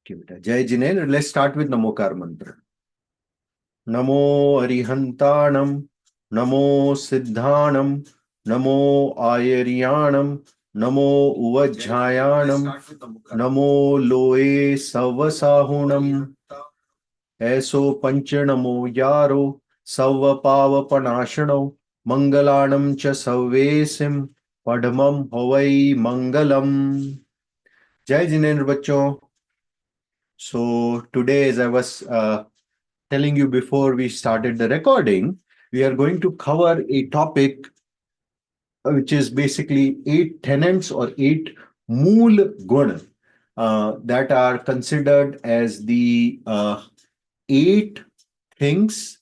Okay, beta. Jai Jineन्द्र. Let's start with Namokar mantra. नमो अरिहंताणम, नमो सिद्धाणम, नमो आयर्याणम, नमो उवज्झायाणम, नमो लोए सवसाहुणम, ऐसो पंच नमो यारो सव पावपनाशनो मंगलाणम च सवेसिम पढ़मम हवै मंगलम. जय जिनेन्द्र बच्चों. So today, as I was telling you before we started the recording, we are going to cover a topic which is basically 8 tenets or 8 mool gun that are considered as the 8 things,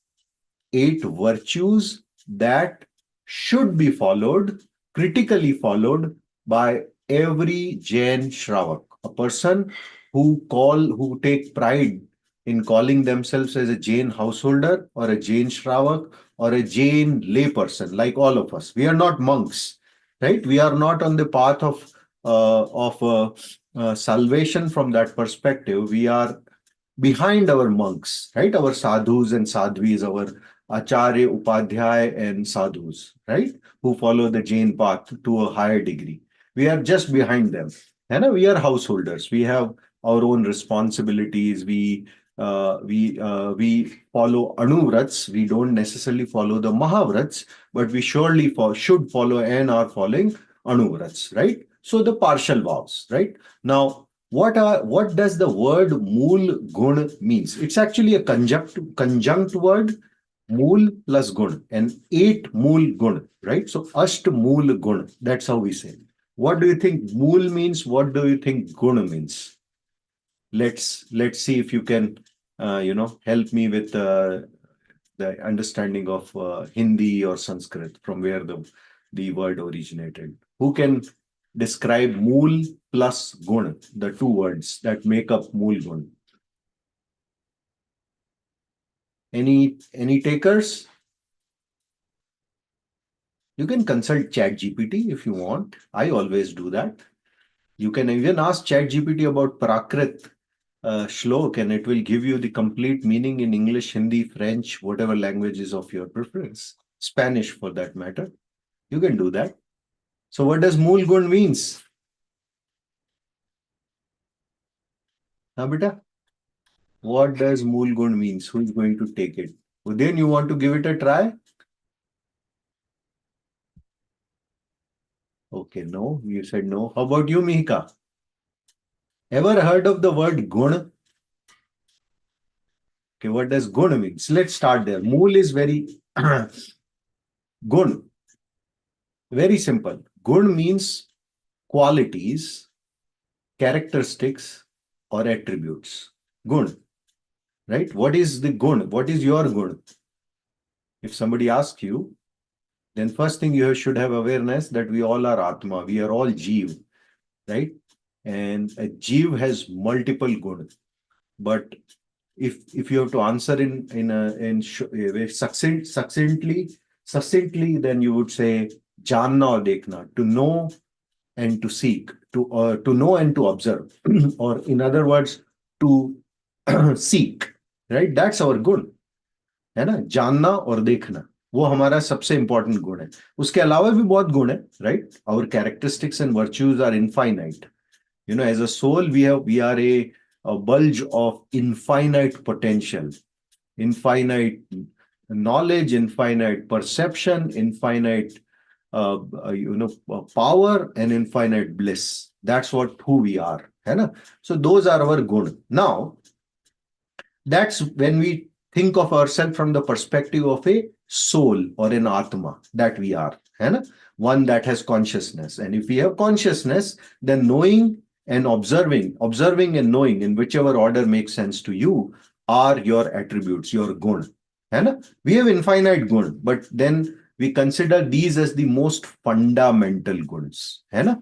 8 virtues that should be followed, critically followed by every Jain Shravak, a person who take pride in calling themselves as a Jain householder or a Jain Shravak or a Jain layperson, like all of us. We are not monks, right? We are not on the path of salvation from that perspective. We are behind our monks, right? Our sadhus and sadhvis, our acharya, upadhyay, and sadhus, right? Who follow the Jain path to a higher degree. We are just behind them. And we are householders. We have our own responsibilities. We follow anuvrats. We don't necessarily follow the mahavrats, but we surely should follow and are following anuvrats, right? So the partial vows, right? Now, what does the word mool gun means? It's actually a conjunct word, mool plus gun, and 8 mool gun, right? So asht mool gun. That's how we say. What do you think mool means? What do you think gun means? Let's see if you can help me with the understanding of Hindi or Sanskrit, from where the word originated. Who can describe mool plus gun, the two words that make up mool gun? Any takers? You can consult ChatGPT if you want. I always do that. You can even ask ChatGPT about Prakrit shlok, and it will give you the complete meaning in English, Hindi, French, whatever language is of your preference. Spanish, for that matter. You can do that. So what does mool gun means? Huh, beta? What does mool gun means? Who is going to take it? Udayan, you want to give it a try? Okay, no. You said no. How about you, Mihika? Ever heard of the word gun? Okay, what does gun means? Let's start there. Mool is very gun. Very simple. Gun means qualities, characteristics, or attributes. Gun, right? What is the gun? What is your gun? If somebody asks you, then first thing you should have awareness that we all are Atma. We are all Jeev, right? And a Jeev has multiple guns. But if you have to answer succinctly, then you would say janna or dekhna, to know and to seek, to know and to observe, or in other words, to seek, right? That's our gun, है ना? जानना और देखना वो हमारा सबसे important गुण है. उसके अलावा भी बहुत गुण है, right? Our characteristics and virtues are infinite. As a soul, we are a bulge of infinite potential, infinite knowledge, infinite perception, infinite power, and infinite bliss. That's who we are, है ना? So those are our gun. Now, that's when we think of ourselves from the perspective of a soul or an atma, that we are, है ना? One that has consciousness. And if we have consciousness, then knowing and observing and knowing, in whichever order makes sense to you, are your attributes, your gun, है ना? We have infinite gun, but then we consider these as the most fundamental guns, है ना?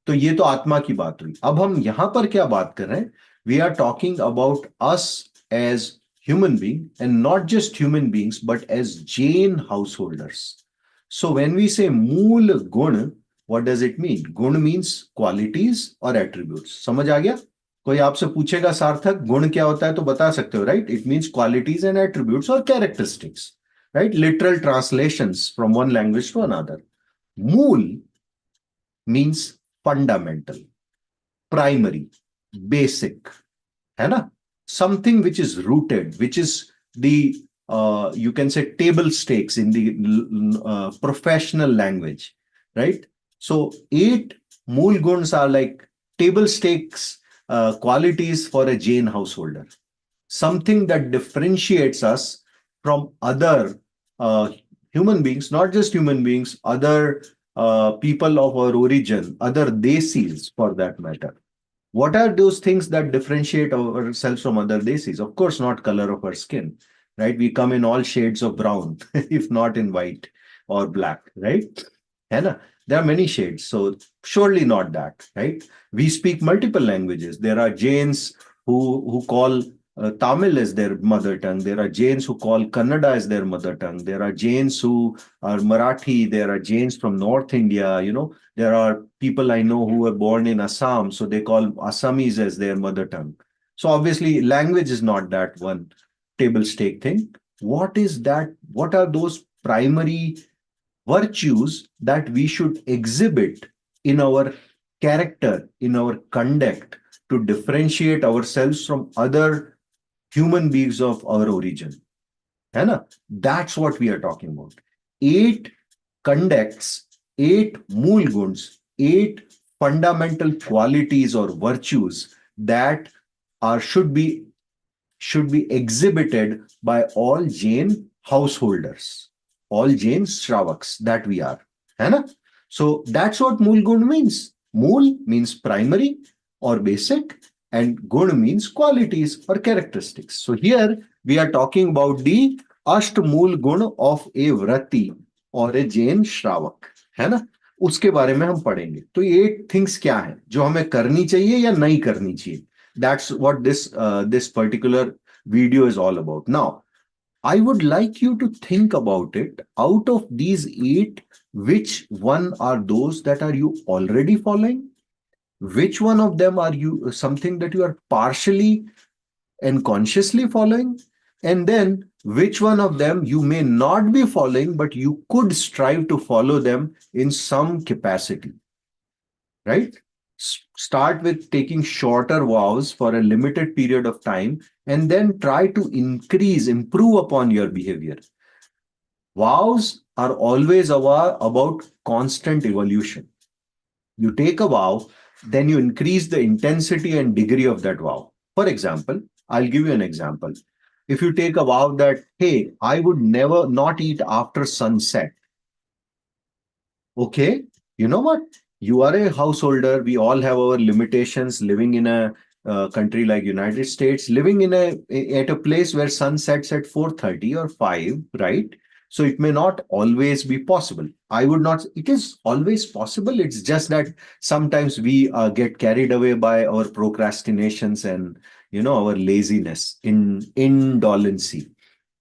तो ये तो आत्मा की बात हुई. अब हम यहां पर क्या बात कर रहे हैं? We are talking about us as human being, and not just human beings, but as Jain householders. So when we say mool gun, what does it mean? Gun means qualities or attributes. समझ आ गया? कोई आपसे पूछेगा सार्थक गुण क्या होता है तो बता सकते हो, right? It means qualities and attributes और characteristics, right? Literal translations from one language to another. मूल मीन्स फंडामेंटल, प्राइमरी, बेसिक, है ना? Something which is rooted, which is the you can say table stakes in the professional language, right? So 8 mool guns are like table stakes qualities for a Jain householder, something that differentiates us from other uh, human beings, not just human beings, other people of our origin, other desis for that matter. What are those things that differentiate ourselves from other desis? Of course, not color of our skin, right? We come in all shades of brown, if not in white or black, right? है ना? There are many shades, so surely not that, right? We speak multiple languages. There are Jains who call Tamil as their mother tongue. There are Jains who call Kannada as their mother tongue. There are Jains who are Marathi. There are Jains from North India. You know, there are people I know who were born in Assam, so they call Assamese as their mother tongue. So obviously, language is not that one table stake thing. What is that? What are those primary virtues that we should exhibit in our character, in our conduct, to differentiate ourselves from other human beings of our origin? है ना? That's what we are talking about. 8 conducts, 8 mool guns, 8 fundamental qualities or virtues that are should be exhibited by all Jain householders, all Jain Shravaks that we are. है ना? So that's what Mool Gun means. Mool means primary or basic, and Gun means qualities or characteristics. So here we are talking about the Ashtmool Gun of a Vrati or a Jain Shravak. है ना? उसके बारे में हम पढ़ेंगे. तो ये 8 things क्या है जो हमें करनी चाहिए या नहीं करनी चाहिए? That's what this particular video is all about. Now, I would like you to think about it. Out of these 8, which one are those that are you already following? Which one of them are you something that you are partially and consciously following? And then which one of them you may not be following, but you could strive to follow them in some capacity, right? Start with taking shorter vows for a limited period of time and then try to improve upon your behavior. Vows are always about constant evolution. You take a vow, then you increase the intensity and degree of that vow. For example, I'll give you an example. If you take a vow that, hey, I would never not eat after sunset. Okay, you know what? You are a householder. We all have our limitations living in a country like United States, living in at a place where sun sets at 4:30 or 5, right? So it may not always be possible. I would not, it is always possible. It's just that sometimes we get carried away by our procrastinations and, our laziness, indolency.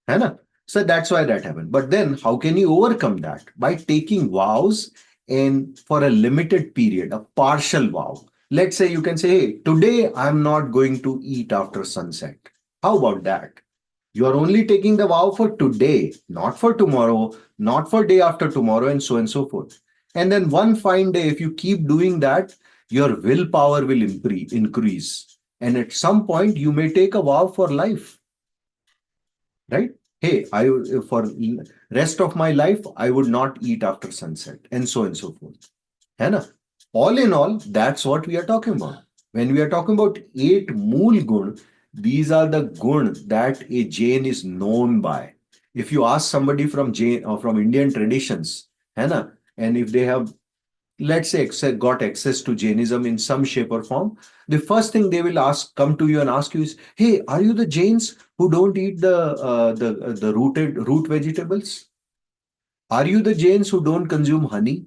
है ना? So that's why that happened. But then how can you overcome that? By taking vows and for a limited period, a partial vow. Let's say you can say, hey, today I'm not going to eat after sunset. How about that? You are only taking the vow for today, not for tomorrow, not for day after tomorrow, and so forth. And then one fine day, if you keep doing that, your willpower will increase. And at some point, you may take a vow for life, right? Hey, for rest of my life, I would not eat after sunset, and so forth. है ना? All in all, that's what we are talking about. When we are talking about 8 mool gun, these are the gun that a Jain is known by. If you ask somebody from Jain or from Indian traditions, है ना, and if they have, let's say, got access to Jainism in some shape or form, the first thing they will come to you and ask you is, "Hey, are you the Jains who don't eat the root vegetables? Are you the Jains who don't consume honey?"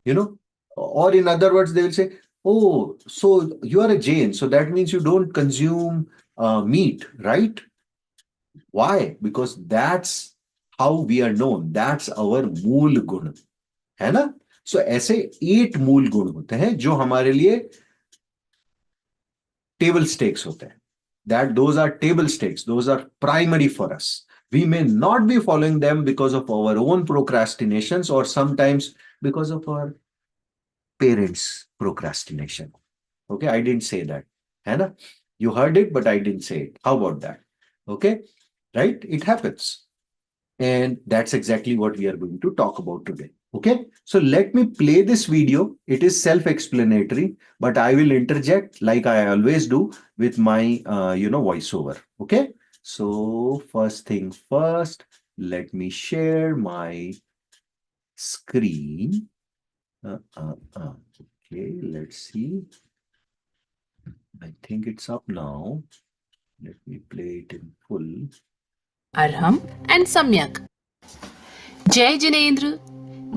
You know, or in other words, they will say, "Oh, so you are a Jain, so that means you don't consume meat, right?" Why? Because that's how we are known. That's our मूल गुण, है ना? सो ऐसे 8 मूल गुण होते हैं जो हमारे लिए table stakes होते हैं. That those are table stakes. Those are primary for us. We may not be following them because of our own procrastinations or sometimes because of our parents' procrastination. Okay, I didn't say that. Hannah, you heard it, but I didn't say it. How about that? Okay, right? It happens. And that's exactly what we are going to talk about today. Okay, so let me play this video. It is self-explanatory, but I will interject like I always do with my, voiceover. Okay, so first thing first, let me share my screen. Okay, let's see. I think it's up now. Let me play it in full. Arham and Samyak. Jai Jinendra.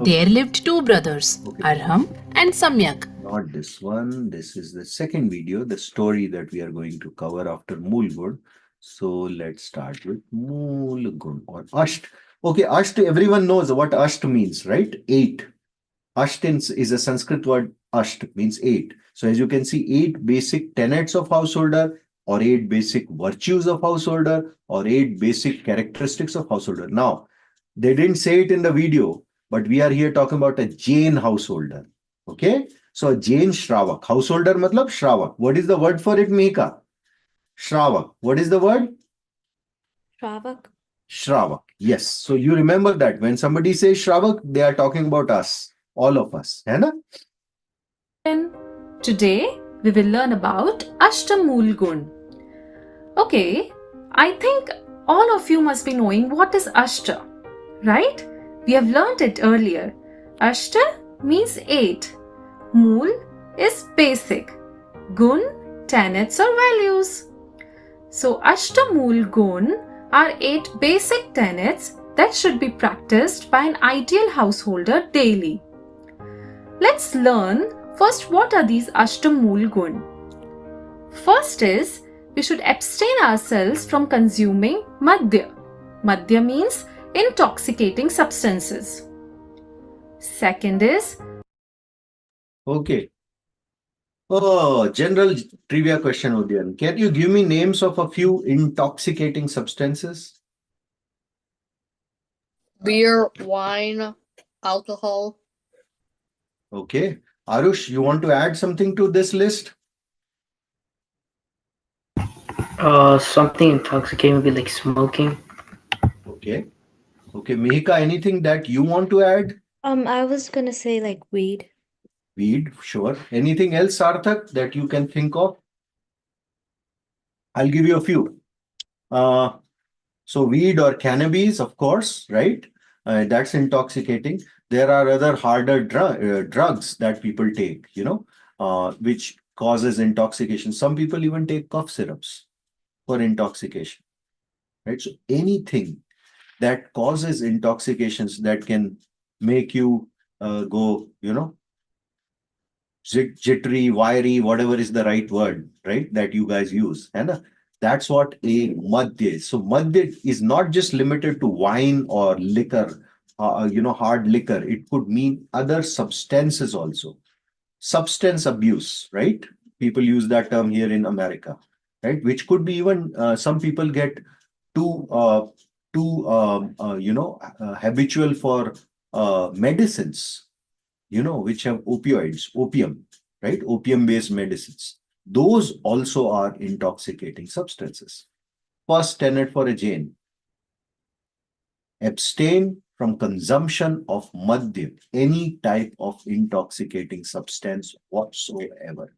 There lived two brothers, Arham and Samyak. Not this one. This is the second video, the story that we are going to cover after Moolgud. So let's start with Moolgud or Asht. Okay, Asht, everyone knows what Asht means, right? 8. Asht is a Sanskrit word. Asht means 8. So as you can see, 8 basic tenets of householder or 8 basic virtues of householder or 8 basic characteristics of householder. Now, they didn't say it in the video, but we are here talking about a Jain householder. Okay, so a Jain Shravak. Householder matlab Shravak. What is the word for it, Mika? Shravak. What is the word? Shravak. Shravak. Yes. So you remember that when somebody says Shravak, they are talking about us, all of us. Hai na? Today we will learn about Ashtamul Gun. Okay, I think all of you must be knowing what is Ashta, right? We have learnt it earlier. Ashta means 8. Mool is basic. Gun, tenets or values. So Ashtamul Gun are 8 basic tenets that should be practiced by an ideal householder daily. Let's learn first what are these Ashtamul Gun. First is we should abstain ourselves from consuming madhya. Madhya means intoxicating substances. Second is Okay. Oh, general trivia question, Udyan. Can you give me names of a few intoxicating substances? Beer, wine, alcohol. Okay. Arush, you want to add something to this list? Something intoxicating would be like smoking. Okay. Okay. Mihika, anything that you want to add? I was gonna say like weed. Weed, sure. Anything else, Sarthak, that you can think of? I'll give you a few. So weed or cannabis, of course, right? That's intoxicating. There are other harder drugs that people take, which causes intoxication. Some people even take cough syrups for intoxication, right? So anything that causes intoxications that can make you go, jittery, wiry, whatever is the right word, right? That you guys use. And that's what a madhya is. So madhya is not just limited to wine or liquor, hard liquor. It could mean other substances also. Substance abuse, right? People use that term here in America, right? Which could be even some people get too habitual for medicines, which have opioids, opium, right? Opium-based medicines. Those also are intoxicating substances. First tenet for a Jain: abstain from consumption of madhya, any type of intoxicating substance whatsoever,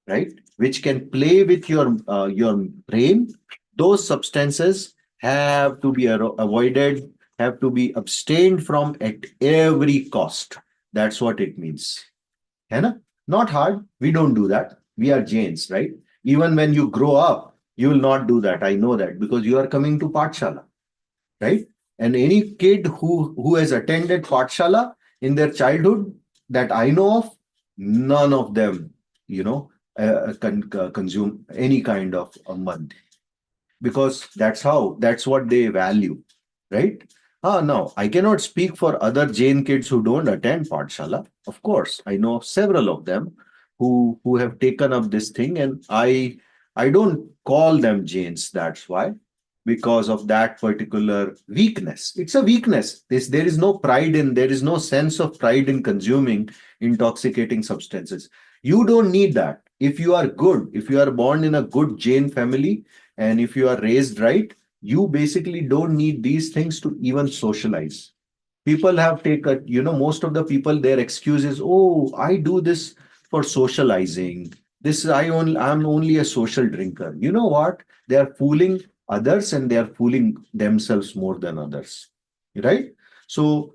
right? Which can play with your brain. Those substances have to be avoided, have to be abstained from at every cost. That's what it means. Henna? Not hard. We don't do that. We are Jains, right? Even when you grow up, you will not do that. I know that because you are coming to Pathshala, right? And any kid who has attended Pathshala in their childhood that I know of, none of them, consume any kind of a madhya, because that's what they value, right? Now, I cannot speak for other Jain kids who don't attend Pathshala. Of course, I know several of them. who have taken up this thing, and I don't call them Jains. That's why, because of that particular weakness. It's a weakness. There is no pride in, there is no sense of pride in consuming intoxicating substances. You don't need that. If you are good, if you are born in a good Jain family, and if you are raised right, you basically don't need these things to even socialize. People have taken, most of the people, their excuse is, oh, I do this for socializing. I'm only a social drinker. You know what? They are fooling others and they are fooling themselves more than others. Right? So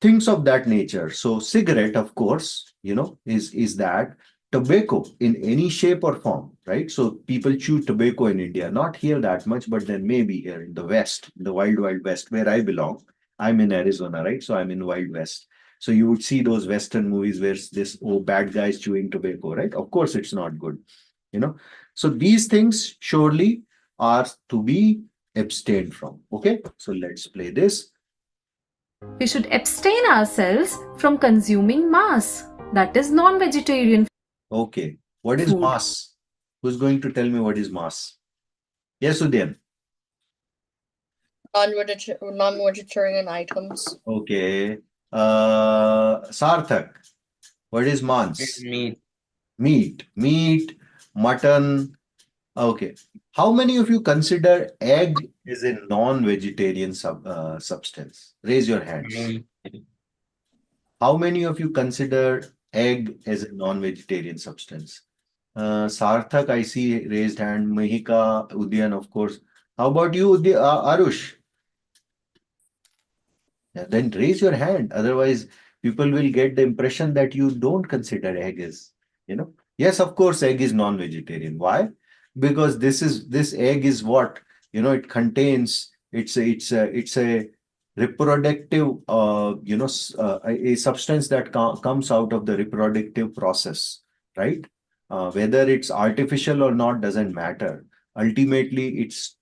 things of that nature. So cigarette, of course, is that tobacco in any shape or form, right? So people chew tobacco in India, not here that much, but then maybe here in the West, the wild, wild West, where I belong. I'm in Arizona, right? So I'm in Wild West. So you would see those Western movies where this, oh, bad guys chewing tobacco, right? Of course, it's not good, So these things surely are to be abstained from. Okay, so let's play this. We should abstain ourselves from consuming mass, that is non-vegetarian Okay, what is food. mass? Who's going to tell me what is mass? Yes, Udyan. Non-vegetarian items. Okay. Sarthak, what is mans? Meat. Meat, mutton. Okay. How many of you consider egg as a non-vegetarian substance? Raise your hands. How many of you consider egg as a non-vegetarian substance? Sarthak, I see raised hand. Mahika, Udyan, of course. How about you, Arush? Yeah, then raise your hand. Otherwise, people will get the impression that you don't consider egg as, Yes, of course, egg is non-vegetarian. Why? Because this egg is what, it contains, it's a reproductive, a substance that comes out of the reproductive process, right? Whether it's artificial or not doesn't matter. Ultimately, it's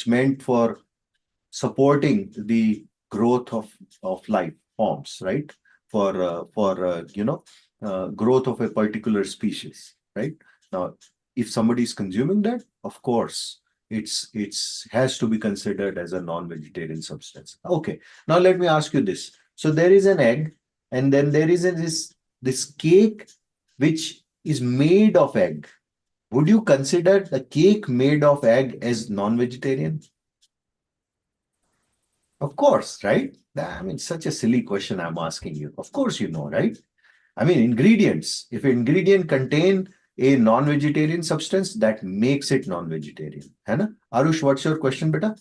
meant for supporting the growth of life forms, right? For growth of a particular species, right? Now, if somebody is consuming that, of course, it's has to be considered as a non-vegetarian substance. Okay. Now let me ask you this. So there is an egg, and then there is this cake which is made of egg. Would you consider the cake made of egg as non-vegetarian? Of course, right? I mean, such a silly question I'm asking you. Of course, you know, right? I mean, ingredients. If an ingredient contain a non-vegetarian substance, that makes it non-vegetarian. Hai na? Arush, what's your question, beta?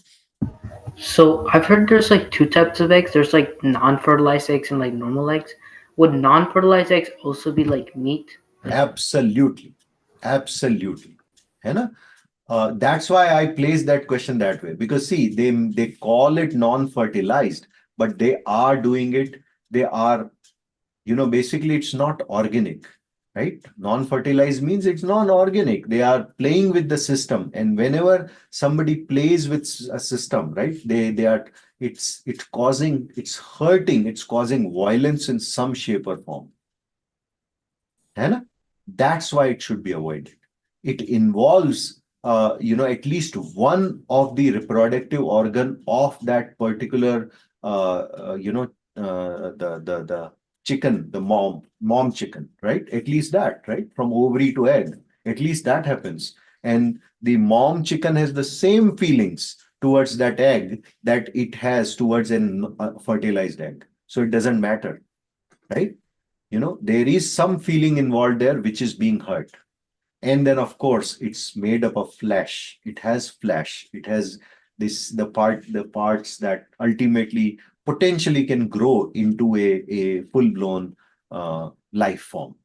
So I've heard there's like two types of eggs. There's like non-fertilized eggs and like normal eggs. Would non-fertilized eggs also be like meat? Absolutely. Absolutely. Hai na? That's why I placed that question that way. Because see, they call it non-fertilized, but they are doing it. They are, basically it's not organic, right? Non-fertilized means it's non-organic. They are playing with the system. And whenever somebody plays with a system, right? It's hurting, it's causing violence in some shape or form. Hai na? That's why it should be avoided. It involves at least one of the reproductive organ of that particular, the chicken, the mom chicken, right? At least that, right? From ovary to egg, at least that happens. And the mom chicken has the same feelings towards that egg that it has towards a fertilized egg. So it doesn't matter, right? There is some feeling involved there which is being hurt. And then, of course, it's made up of flesh. It has flesh. It has the parts that ultimately potentially can grow into a full-blown life form,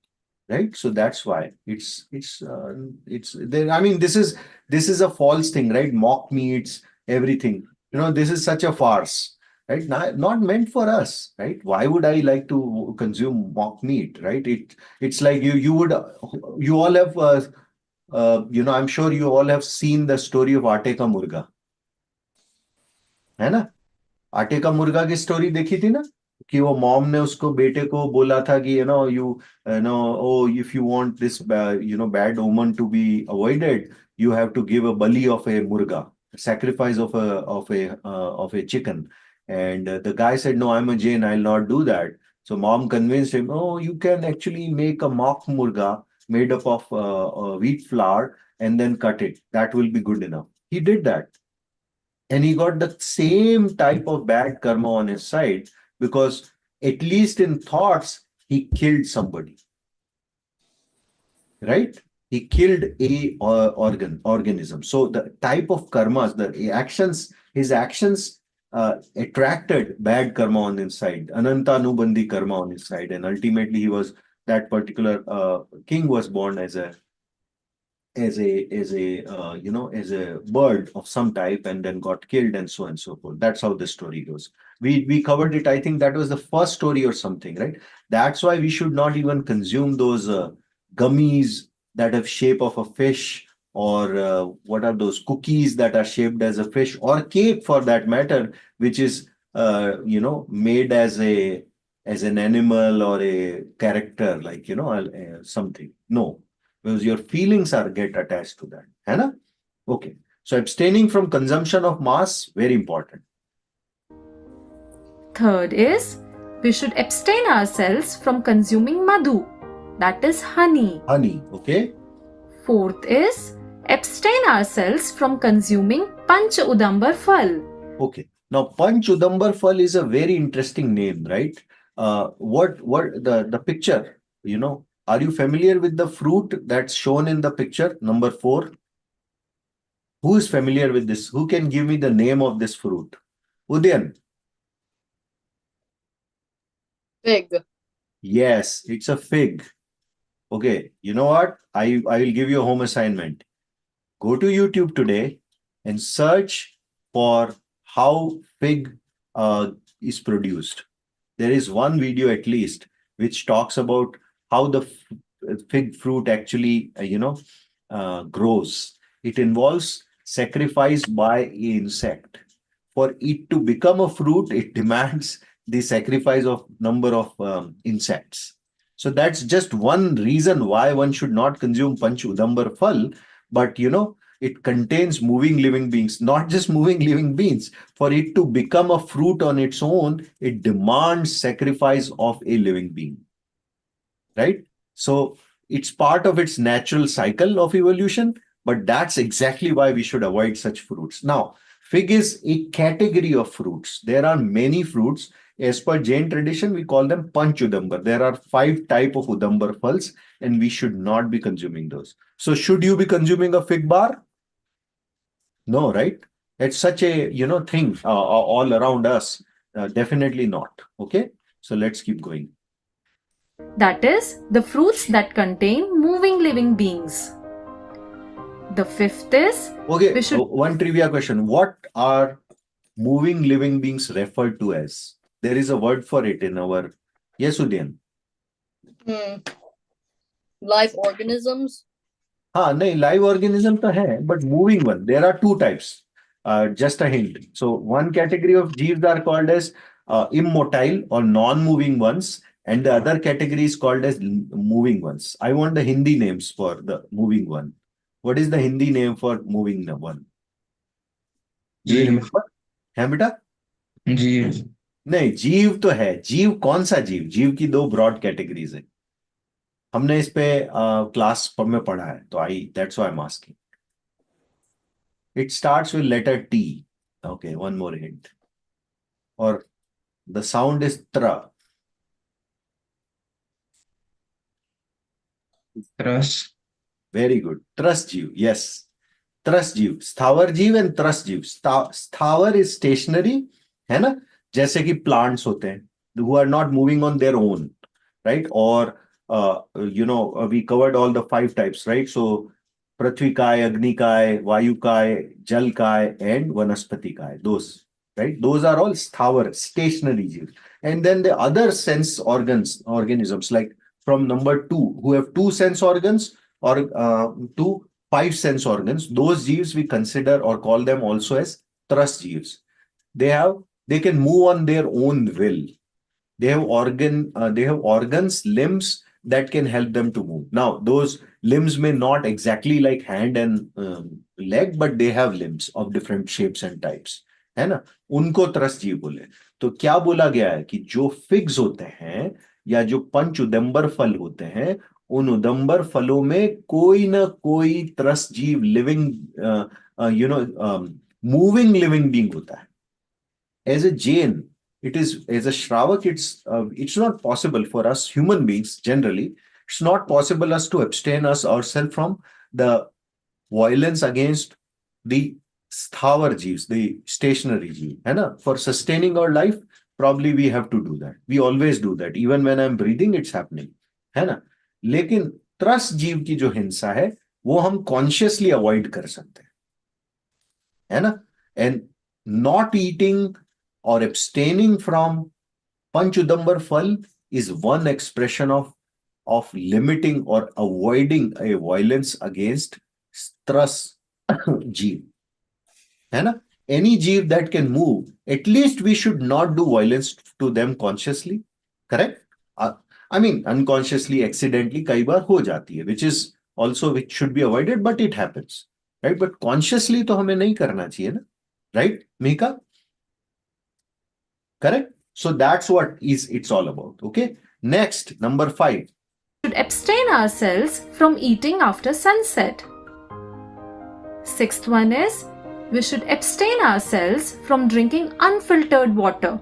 right? So that's why it's there. I mean, this is a false thing, right? Mock meats, everything. This is such a farce, right? Not meant for us, right? Why would I like to consume mock meat, right? It's like you all have I'm sure you all have seen the story of Aate Ka Murga, है ना? आटे का मुर्गा की story देखी थी ना? कि वो मॉम ने उसको बेटे को बोला था कि oh, if you want this bad omen to be avoided, you have to give a bali of a murga, sacrifice of a chicken. And the guy said, no, I'm a Jain, I'll not do that. So mom convinced him, oh, you can actually make a mock murga made up of wheat flour and then cut it. That will be good enough. He did that. And he got the same type of bad karma on his side because, at least in thoughts, he killed somebody. Right? He killed a organism. So the type of karmas, his actions attracted bad karma on his side, Anantanubandhi karma on his side, and ultimately that particular king was born as a bird of some type and then got killed and so on and so forth. That's how the story goes. We covered it. I think that was the first story or something, right? That's why we should not even consume those gummies that have shape of a fish, or what are those cookies that are shaped as a fish, or cake for that matter, which is made as an animal or a character, like something. No, because your feelings get attached to that. है ना? Okay. So abstaining from consumption of mass, very important. Third is, we should abstain ourselves from consuming madhu, that is honey. Honey, okay? Fourth is, abstain ourselves from consuming panch udambar phal. Okay. Now, Panch Udambar Phal is a very interesting name, right? What the picture, are you familiar with the fruit that's shown in the picture, number 4? Who is familiar with this? Who can give me the name of this fruit? Udayan. Fig. Yes, it's a fig. Okay, you know what? I will give you a home assignment. Go to YouTube today and search for how fig is produced. There is one video at least which talks about how the fig fruit actually, grows. It involves sacrifice by an insect. For it to become a fruit, it demands the sacrifice of number of insects. So that's just one reason why one should not consume Panch Udambar Phal. But it contains moving living beings, not just moving living beings. For it to become a fruit on its own, it demands sacrifice of a living being. Right? So it's part of its natural cycle of evolution, but that's exactly why we should avoid such fruits. Now, fig is a category of fruits. There are many fruits. As per Jain tradition, we call them Panch Udambar. There are 5 types of Udambar phals, and we should not be consuming those. So should you be consuming a fig bar? No, right? It's such a thing all around us. Definitely not. Okay, so let's keep going. That is, the fruits that contain moving living beings. The fifth is, Okay, we should- one trivia question. What are moving living beings referred to as? There is a word for it in our... Yes, Udayan. Live organisms. No, live organism to hai, but moving one. There are 2 types. Just a hint. So one category of jeeves are called as immotile or non-moving ones, and the other category is called as moving ones. I want the Hindi names for the moving one. What is the Hindi name for moving one? Do you remember? है बेटा? जीव नहीं, जीव तो है. जीव कौन सा जीव? जीव की 2 ब्रॉड कैटेगरीज है. हमने इस पे क्लास में पढ़ा है, तो that's why I'm asking. It starts with letter T. Okay, one more hint. Or the sound is tra. रस Very good. Trust jeev. Yes. Trust jeev. Sthavar jeev and trust jeev. Sthavar is stationary, है ना? जैसे कि plants होते हैं, who are not moving on their own, right? Or we covered all the 5 types, right? So Prithvi Kai, Agni Kai, Vayu Kai, Jal Kai, and Vanaspati Kai. Those, right? Those are all sthavar, stationary jeev. And then the other sense organisms, like from number 2, who have 2 sense organs or 5 sense organs, those jeeves we consider or call them also as trust jeeves. They can move on their own will. They have organs, limbs that can help them to move. Now, those limbs may not exactly like hand and leg, but they have limbs of different shapes and types. है ना? उनको त्रस्त जीव बोले. तो क्या बोला गया है कि जो फिग्स होते हैं या जो पंच उदंबर फल होते हैं, उन उदंबर फलों में कोई ना कोई त्रस्त जीव, लिविंग मूविंग लिविंग बीइंग होता है. As a Jain, it is, as a Shravak, it's not possible for us human beings generally. It's not possible us to abstain ourselves from the violence against the sthavar jeeves, the stationary jeev. है ना? For sustaining our life, probably we have to do that. We always do that. Even when I'm breathing, it's happening. है ना? लेकिन त्रस्त जीव की जो हिंसा है, वो हम consciously avoid कर सकते हैं. है ना? And not eating or abstaining from Panchudambar Fal is one expression of limiting or avoiding a violence against Stras Jeev. है ना? Any Jeev that can move, at least we should not do violence to them consciously. Correct? I mean, unconsciously, accidentally, kai baar ho jati hai, which should be avoided, but it happens. Right? But consciously to hame nahi karna chahiye na. Right, Mika? Correct? So that's what it's all about. Okay. Next, number 5. We should abstain ourselves from eating after sunset. Sixth one is, we should abstain ourselves from drinking unfiltered water.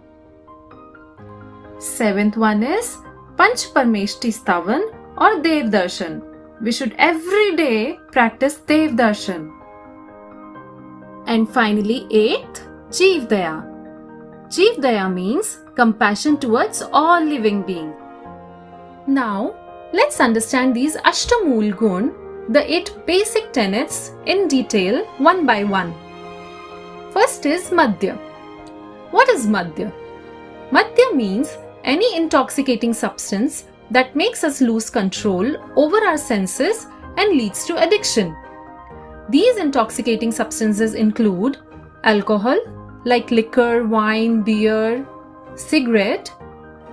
Seventh one is, Panch Parmeshti Stavan or Dev Darshan. We should every day practice Dev Darshan. And finally, 8th, Jeev Daya. Jeev Daya means compassion towards all living being. Now, let's understand these Ashtamul Gun, the 8 basic tenets, in detail one by one. First is Madhya. What is Madhya? Madhya means any intoxicating substance that makes us lose control over our senses and leads to addiction. These intoxicating substances include alcohol, like liquor, wine, beer, cigarette,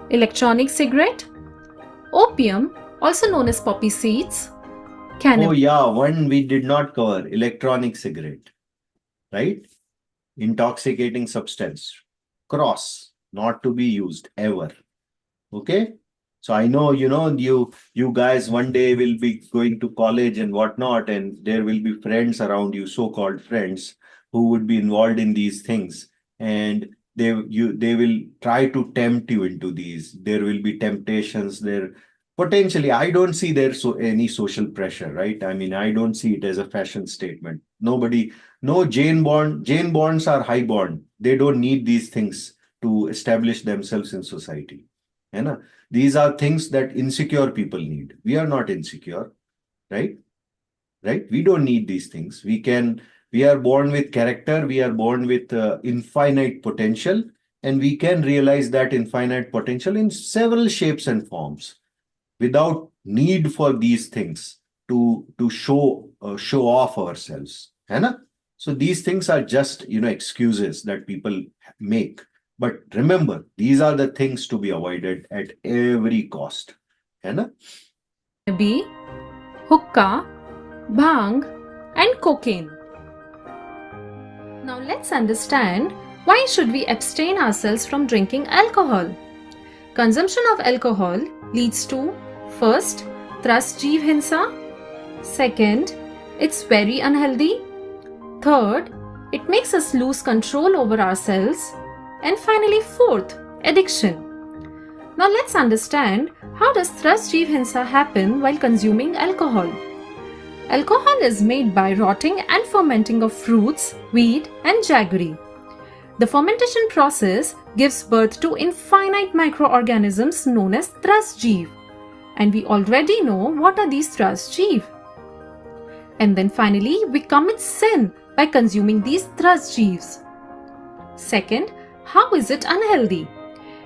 electronic cigarette, opium, also known as poppy seeds, cannabis. Oh yeah, one we did not cover, electronic cigarette, right? Intoxicating substance, cross, not to be used ever. Okay? So I know, you guys one day will be going to college and whatnot, and there will be friends around you, so-called friends, who would be involved in these things, and they will try to tempt you into these. There will be temptations there. Potentially, I don't see there any social pressure, right? I mean, I don't see it as a fashion statement. No Jain bonds are high bond. They don't need these things to establish themselves in society. है ना? These are things that insecure people need. We are not insecure, right? Right? We don't need these things. We are born with character. We are born with infinite potential, and we can realize that infinite potential in several shapes and forms without need for these things to show off ourselves. है ना? So these things are just, excuses that people make. But remember, these are the things to be avoided at every cost. है ना? Be hookah, bhang, and cocaine. Now let's understand, why should we abstain ourselves from drinking alcohol? Consumption of alcohol leads to, first, Tras Jeev Hinsa. Second, it's very unhealthy. Third, it makes us lose control over ourselves. And finally, fourth, addiction. Now let's understand, how does Tras Jeev Hinsa happen while consuming alcohol? Alcohol is made by rotting and fermenting of fruits, wheat and jaggery. The fermentation process gives birth to infinite microorganisms known as Tras Jeev. And we already know what are these Tras Jeev. And then finally, we commit sin by consuming these Tras Jeevs. Second, how is it unhealthy?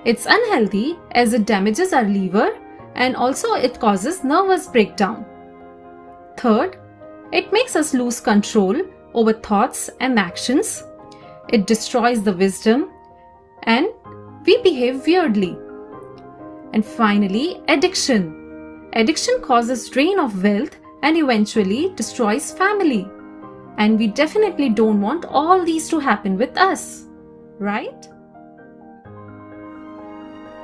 It's unhealthy as it damages our liver and also it causes nervous breakdown. Third, it makes us lose control over thoughts and actions. It destroys the wisdom and we behave weirdly. And finally, addiction. Addiction causes drain of wealth and eventually destroys family. And we definitely don't want all these to happen with us, right?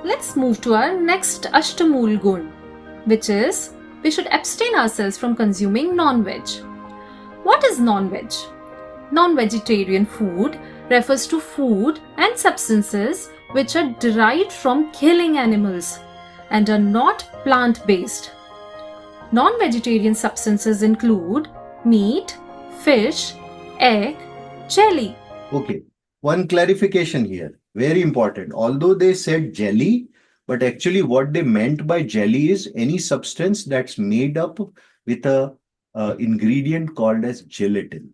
Let's move to our next Ashtamul Gun, which is we should abstain ourselves from consuming non-veg. What is non-veg? Non-vegetarian food refers to food and substances which are derived from killing animals and are not plant-based. Non-vegetarian substances include meat, fish, egg, jelly. Okay, one clarification here, very important. Although they said jelly, but actually what they meant by jelly is any substance that's made up with a ingredient called as gelatin.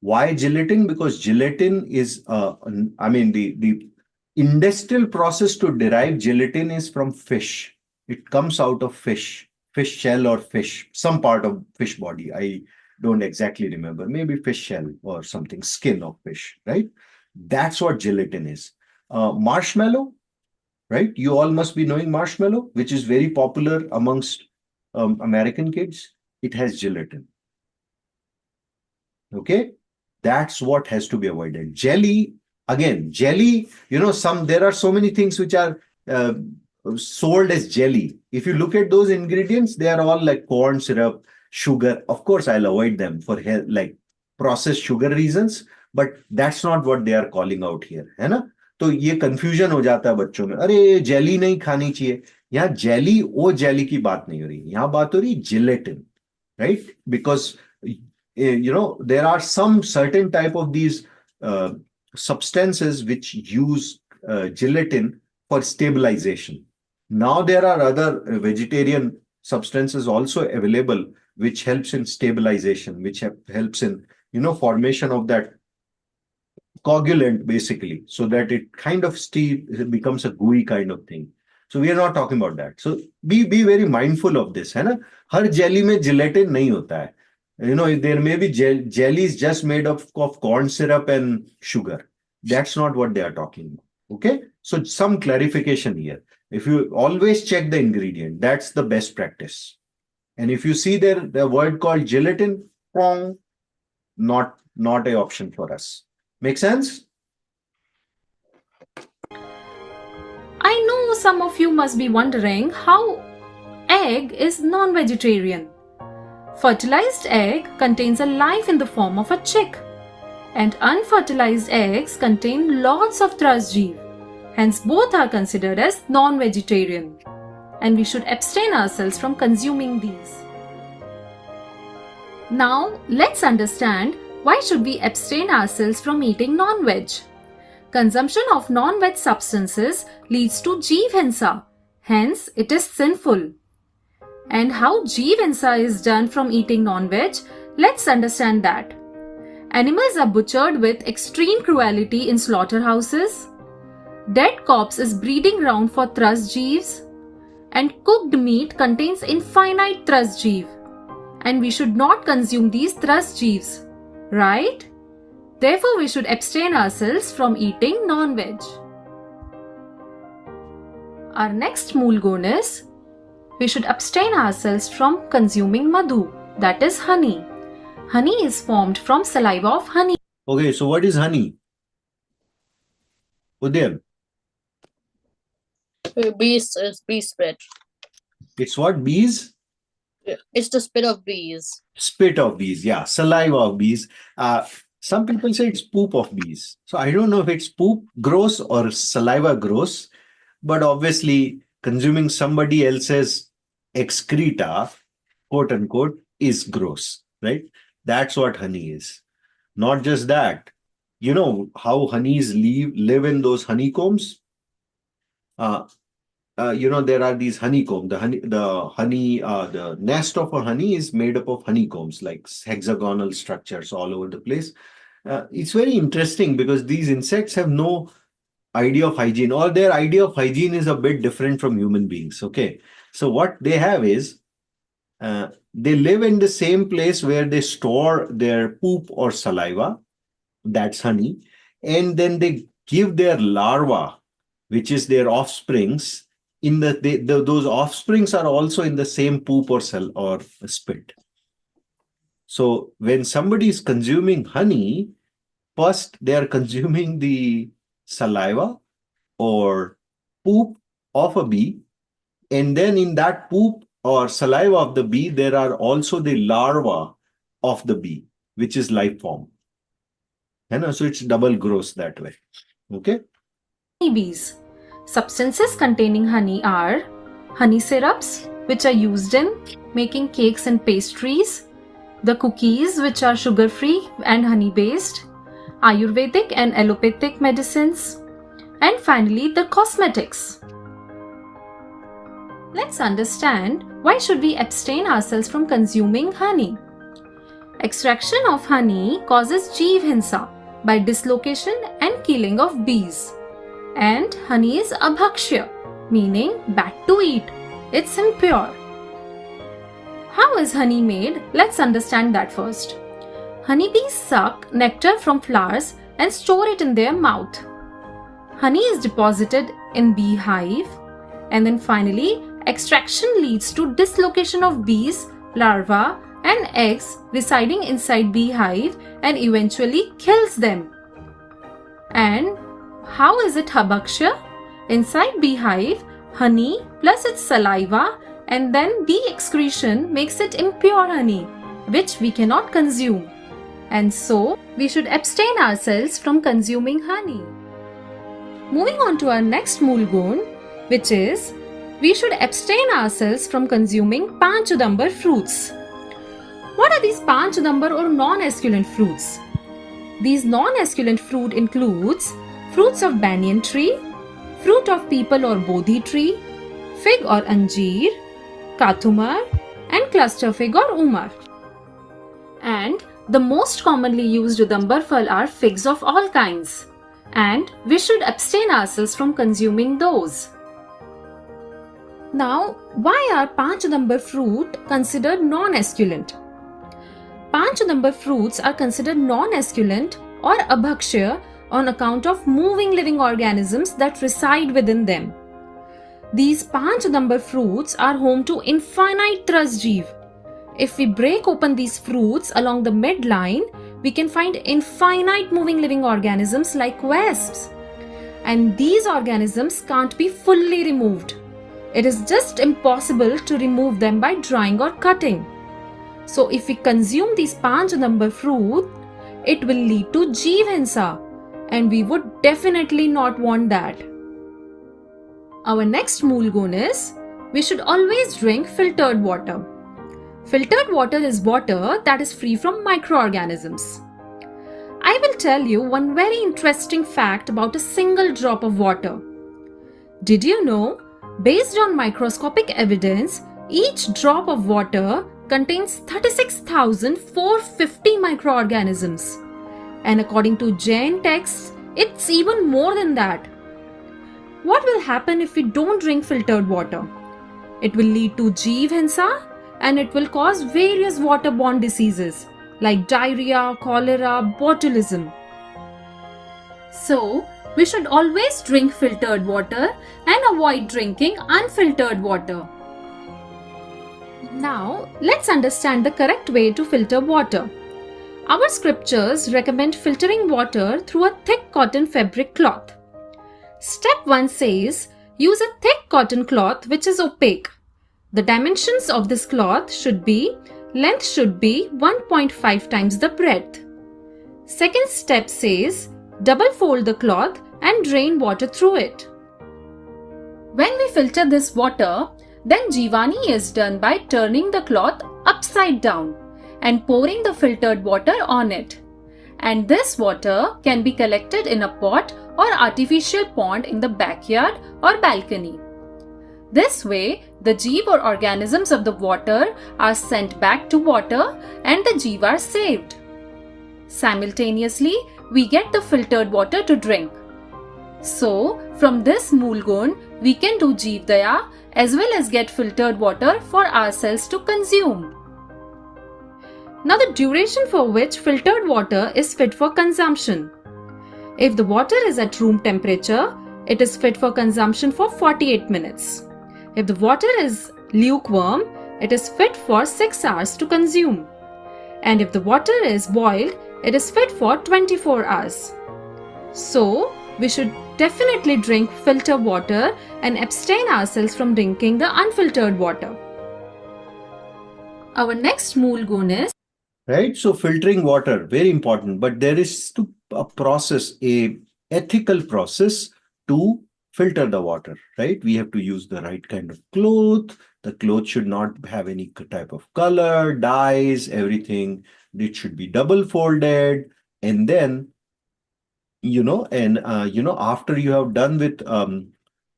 Why gelatin? Because gelatin is, the industrial process to derive gelatin is from fish. It comes out of fish shell or fish, some part of fish body. I don't exactly remember, maybe fish shell or something, skin of fish, right? That's what gelatin is. Marshmallow, right? You all must be knowing marshmallow, which is very popular amongst American kids. It has gelatin. Okay, that's what has to be avoided. Jelly, again, jelly, there are so many things which are sold as jelly. If you look at those ingredients, they are all like corn syrup, sugar. Of course, I'll avoid them for like processed sugar reasons, but that's not what they are calling out here, है ना? तो ये confusion हो जाता है बच्चों में, अरे jelly नहीं खानी चाहिए. यहाँ jelly वो jelly की बात नहीं हो रही, यहाँ बात हो रही gelatin, right? Because there are some certain type of these substances which use gelatin for stabilization. Now there are other vegetarian substances also available which helps in stabilization, which helps in formation of that coagulant basically, so that it kind of becomes a gooey kind of thing. So we are not talking about that. So be very mindful of this, है ना? हर jelly में gelatin नहीं होता है. There may be jellies just made up of corn syrup and sugar. That's not what they are talking about. Okay, so some clarification here. If you always check the ingredient, that's the best practice. And if you see there the word called gelatin, wrong, not a option for us. Make sense? I know some of you must be wondering how egg is non-vegetarian. Fertilized egg contains a life in the form of a chick, and unfertilized eggs contain lots of trasjeev. Hence, both are considered as non-vegetarian, and we should abstain ourselves from consuming these. Now, let's understand why should we abstain ourselves from eating non-veg. Consumption of non-veg substances leads to jeev hinsa, hence it is sinful. And how jeev hinsa is done from eating non-veg, let's understand that. Animals are butchered with extreme cruelty in slaughterhouses. Dead corpse is breeding ground for trasjeevs, and cooked meat contains infinite trasjeev, and we should not consume these trasjeevs, right? Therefore, we should abstain ourselves from eating non-veg. Our next mool gun is we should abstain ourselves from consuming madhu, that is honey. Honey is formed from saliva of honey. Okay, so what is honey? Udayam, Bees is bee spit. it's what? Bees? It's the spit of bees. Spit of bees, yeah, saliva of bees. Some people say it's poop of bees. So I don't know if it's poop gross or saliva gross, but obviously consuming somebody else's excreta, quote unquote, is gross, right? That's what honey is. Not just that. You know how honeys live in those honeycombs? There are these honeycomb. The nest of a honey is made up of honeycombs, like hexagonal structures all over the place. It's very interesting because these insects have no idea of hygiene, or their idea of hygiene is a bit different from human beings. Okay, so what they have is they live in the same place where they store their poop or saliva, that's honey, and then they give their larva which is their offsprings, those offsprings are also in the same poop or cell or spit. So when somebody is consuming honey, first they are consuming the saliva or poop of a bee, and then in that poop or saliva of the bee, there are also the larva of the bee, which is life form. So it's double gross that way. Okay. Honeybees. Substances containing honey are honey syrups, which are used in making cakes and pastries, the cookies, which are sugar-free and honey-based, Ayurvedic and allopathic medicines, and finally the cosmetics. Let's understand why should we abstain ourselves from consuming honey. Extraction of honey causes Jeev Hinsa by dislocation and killing of bees. And honey is abhakshya, meaning bad to eat. It's impure. How is honey made? Let's understand that first. Honeybees suck nectar from flowers and store it in their mouth. Honey is deposited in beehive, and then finally extraction leads to dislocation of bees, larvae and eggs residing inside beehive and eventually kills them. And how is it abhakshya? Inside beehive, honey plus its saliva and then bee excretion makes it impure honey, which we cannot consume. And so, we should abstain ourselves from consuming honey. Moving on to our next Moolgun, which is, we should abstain ourselves from consuming Panchudambar fruits. What are these Panchudambar or non-esculent fruits? These non-esculent fruit includes fruits of banyan tree, fruit of peepal or bodhi tree, fig or anjeer, kathumar, and cluster fig or umar. And the most commonly used udambar phal are figs of all kinds, and we should abstain ourselves from consuming those. Now, why are Panchudambar fruit considered non-esculent? Panchudambar fruits are considered non-esculent or abhakshya on account of moving living organisms that reside within them. These Panchudambar fruits are home to infinite Trasjeev. If we break open these fruits along the midline, we can find infinite moving living organisms like wasps. And these organisms can't be fully removed. It is just impossible to remove them by drying or cutting. So if we consume these Panchudambar fruit, it will lead to Jeev Hinsa, and we would definitely not want that. Our next Moolgun is, we should always drink filtered water. Filtered water is water that is free from microorganisms. I will tell you one very interesting fact about a single drop of water. Did you know, based on microscopic evidence, each drop of water contains 36,450 microorganisms. And according to Jain texts, it's even more than that. What will happen if we don't drink filtered water? It will lead to Jeev Hinsa, and it will cause various waterborne diseases like diarrhea, cholera, botulism. So, we should always drink filtered water and avoid drinking unfiltered water. Now, let's understand the correct way to filter water. Our scriptures recommend filtering water through a thick cotton fabric cloth. Step 1 says, use a thick cotton cloth which is opaque. The dimensions of this cloth should be, length should be 1.5 times the breadth. Second step says, double fold the cloth and drain water through it. When we filter this water, then Jivani is done by turning the cloth upside down and pouring the filtered water on it. And this water can be collected in a pot or artificial pond in the backyard or balcony. This way, the Jeev or organisms of the water are sent back to water and the Jeev are saved. Simultaneously, we get the filtered water to drink. So, from this Moolgun, we can do Jeev Daya as well as get filtered water for ourselves to consume. Now, the duration for which filtered water is fit for consumption. If the water is at room temperature, it is fit for consumption for 48 minutes. If the water is lukewarm, it is fit for 6 hours to consume. And if the water is boiled, it is fit for 24 hours. So, we should definitely drink filtered water and abstain ourselves from drinking the unfiltered water. Our next mool gun is Right? So filtering water, very important, but there is a process, a ethical process to filter the water, right? We have to use the right kind of cloth. The cloth should not have any type of color, dyes, everything. It should be double folded. And then, after you have done with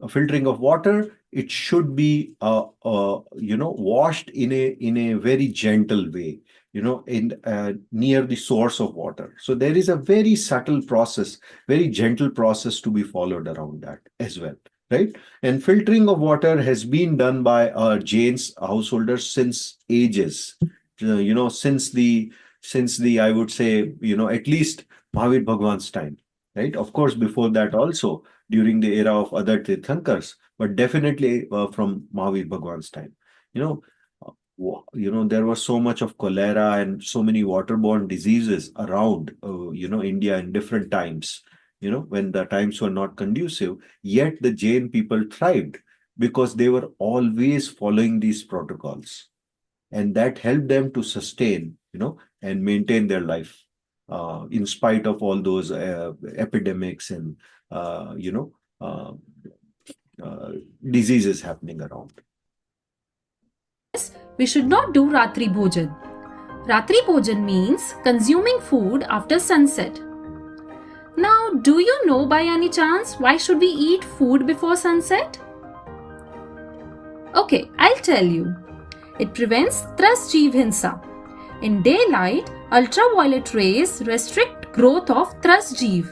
filtering of water, it should be, washed in a very gentle way, near the source of water. So there is a very subtle process, very gentle process to be followed around that as well, right? And filtering of water has been done by our Jains householders since ages, since the I would say, at least Mahavir Bhagwan's time, right? Of course, before that also during the era of other Tirthankars, but definitely from Mahavir Bhagwan's time, there was so much of cholera and so many waterborne diseases around, India in different times, when the times were not conducive, yet the Jain people thrived because they were always following these protocols. And that helped them to sustain, and maintain their life in spite of all those epidemics and, diseases happening around. we should not do Ratri Bhojan. Ratri Bhojan means consuming food after sunset. Now, do you know by any chance why should we eat food before sunset? Okay, I'll tell you. It prevents Trasjeev Hinsa. In daylight, ultraviolet rays restrict growth of Trasjeev,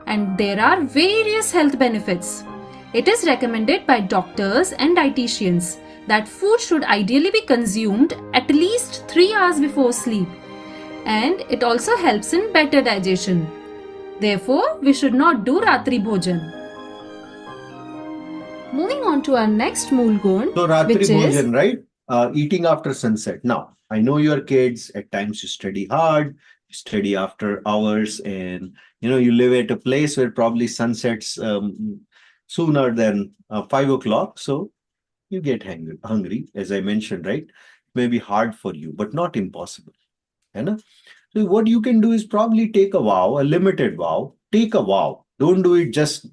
and there are various health benefits. It is recommended by doctors and dietitians that food should ideally be consumed at least 3 hours before sleep, and it also helps in better digestion. Therefore, we should not do Ratri Bhojan. Moving on to our next mool gun, So Ratri which Bhojan, is right? Eating after sunset. Now, I know your kids, at times you study hard, you study after hours, and you live at a place where probably sunsets sooner than 5 o'clock. So you get hungry, as I mentioned, right? It may be hard for you, but not impossible. So what you can do is probably take a vow, a limited vow. Take a vow. Don't do it just, at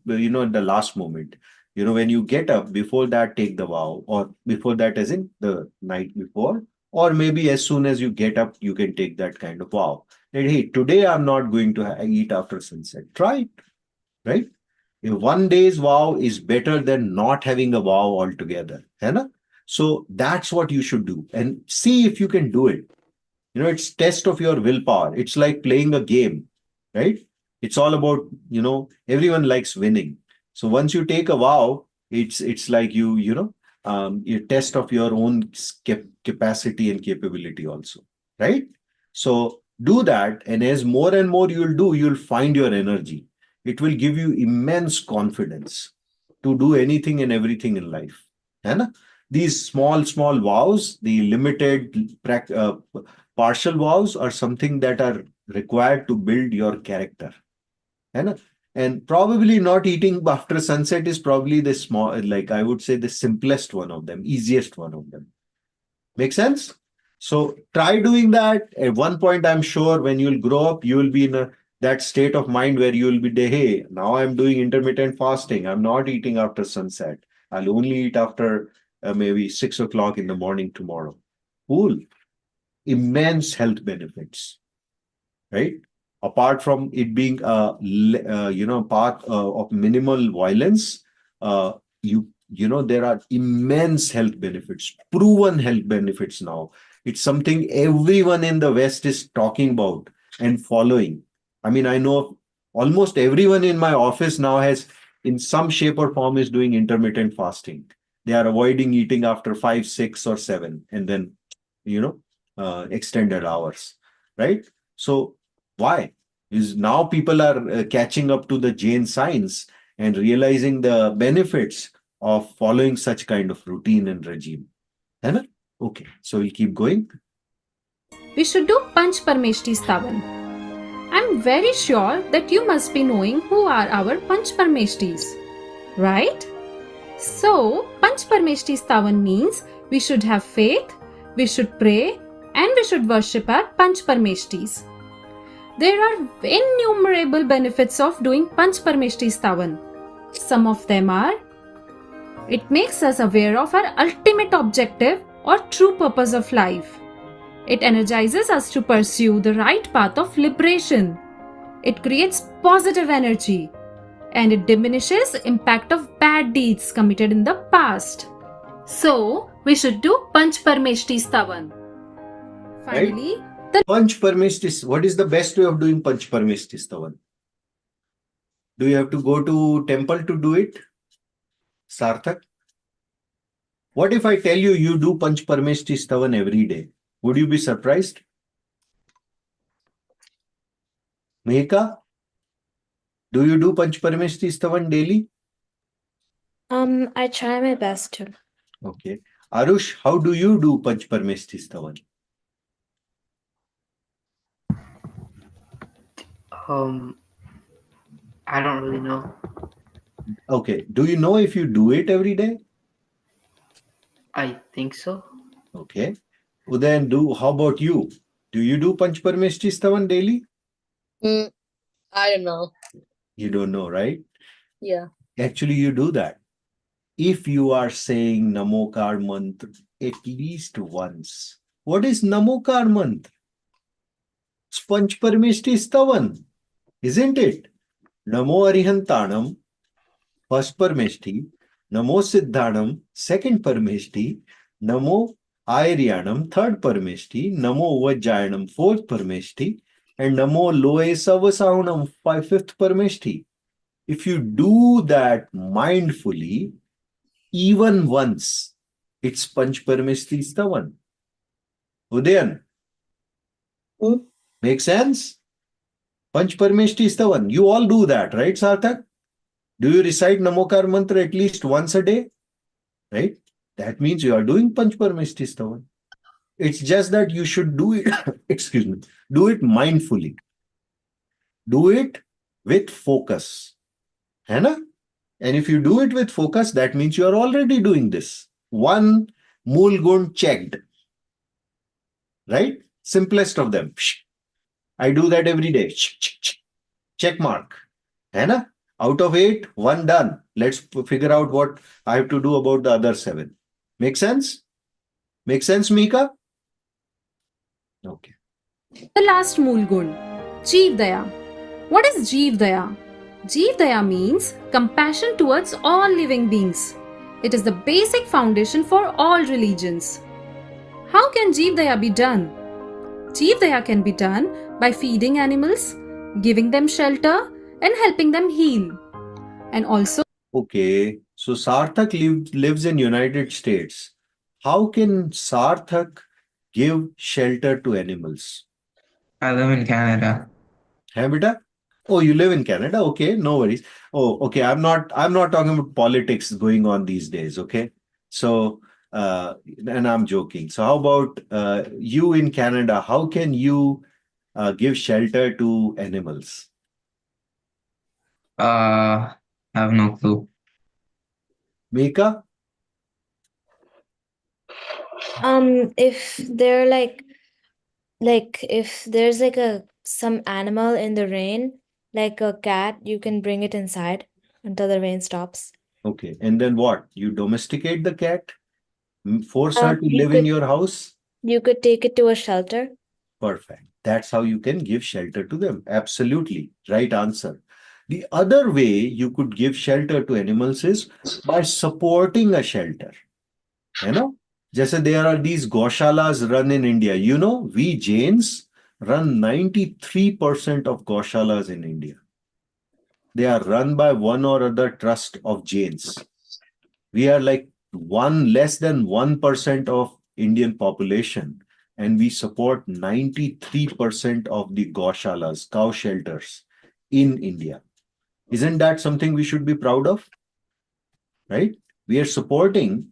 the last moment. When you get up, before that, take the vow, or before that, as in the night before, or maybe as soon as you get up, you can take that kind of vow. That, hey, today I'm not going to eat after sunset. Try it, right? If one day's vow is better than not having a vow altogether. So that's what you should do, and see if you can do it. It's test of your willpower. It's like playing a game, right? It's all about, everyone likes winning. So once you take a vow, it's like you test of your own capacity and capability also, right? So do that, and as more and more you'll do, you'll find your energy. It will give you immense confidence to do anything and everything in life. These small vows, the limited partial vows, are something that are required to build your character. And probably not eating after sunset is probably the small, like I would say, the simplest one of them, easiest one of them. Make sense? So try doing that. At one point, I'm sure when you'll grow up, you will be in that state of mind where you will be, hey, now I'm doing intermittent fasting. I'm not eating after sunset. I'll only eat after maybe 6 o'clock in the morning tomorrow. Cool. Immense health benefits, right? Apart from it being part of minimal violence, there are immense health benefits, proven health benefits now. It's something everyone in the West is talking about and following. I mean, I know almost everyone in my office now has, in some shape or form, is doing intermittent fasting. They are avoiding eating after 5, 6, or 7, and then, extended hours, right? So why? Is now people are catching up to the Jain science and realizing the benefits of following such kind of routine and regime. है ना? Okay, so we'll keep going. We should do Panch Parmeshti Stavan. I'm very sure that you must be knowing who are our Panch Parmeshtis, right? So, Panch Parmeshti Stavan means we should have faith, we should pray, and we should worship our Panch Parmeshtis. There are innumerable benefits of doing Panch Parmeshti Stavan. Some of them are: it makes us aware of our ultimate objective or true purpose of life. It energizes us to pursue the right path of liberation. It creates positive energy, and it diminishes impact of bad deeds committed in the past. So, we should do Panch Parmeshti Stavan. Finally, Panch Parmeshti, what is the best way of doing Panch Parmeshti Stavan? Do you have to go to temple to do it? Sarthak? What if I tell you you do Panch Parmeshti Stavan every day? Would you be surprised? Mehika? Do you do Panch Parmeshti Stavan daily? I try my best to. Okay. Arush, how do you do Panch Parmeshti Stavan? I don't really know. Okay. Do you know if you do it every day? I think so. Okay. Udayan, how about you? Do you do Panch Parmeshti Stavan daily? I don't know. You don't know, right? Yeah. Actually, you do that. If you are saying Namokar Mantra at least once. What is Namokar Mantra? It's Panch Parmeshti Stavan, isn't it? Namo Arihantanam, first Parmeshti. Namo Siddhanam, second Parmeshti. Namo Airyanam, third Parmeshti. Namo Vajjayanam, fourth Parmeshti. And Namo Loe Savasaunam, fifth Parmeshti. If you do that mindfully, even once, it's Panch Parmeshti Stavan. Udayan. Make sense? Panch Parmeshti Stavan. You all do that, right, Sarthak? Do you recite Namokar Mantra at least once a day? Right? That means you are doing Panch Parmeshti Stavan. It's just that you should do it, excuse me, do it mindfully. Do it with focus. है ना? And if you do it with focus, that means you are already doing this. One Mool Gun checked. Right? Simplest of them. I do that every day. Check mark. है ना? Out of 8, 1 done. Let's figure out what I have to do about the other 7. Make sense? Make sense, Mika? Okay. the last Moolgun, Jeev Daya. What is Jeev Daya? Jeev Daya means compassion towards all living beings. It is the basic foundation for all religions. How can Jeev Daya be done? Jeev Daya can be done by feeding animals, giving them shelter, and helping them heal. And also, Okay. So Sarthak lives in United States. How can Sarthak give shelter to animals? I live in Canada. Hai beta? Oh, you live in Canada? Okay, no worries. Oh, okay. I'm not talking about politics going on these days, okay? So and I'm joking. So how about you in Canada? How can you give shelter to animals? I have no clue. Mika? If they're like if there's like some animal in the rain, like a cat, you can bring it inside until the rain stops. Okay. And then what? You domesticate the cat? Force her to You live in could- your house? You could take it to a shelter. Perfect. That's how you can give shelter to them. Absolutely. Right answer. The other way you could give shelter to animals is by supporting a shelter. You know, just there are these Gaushalas run in India. You know, we Jains run 93% of Gaushalas in India. They are run by one or other trust of Jains. We are like less than 1% of Indian population, and we support 93% of the Gaushalas, cow shelters in India. Isn't that something we should be proud of? Right? We are supporting,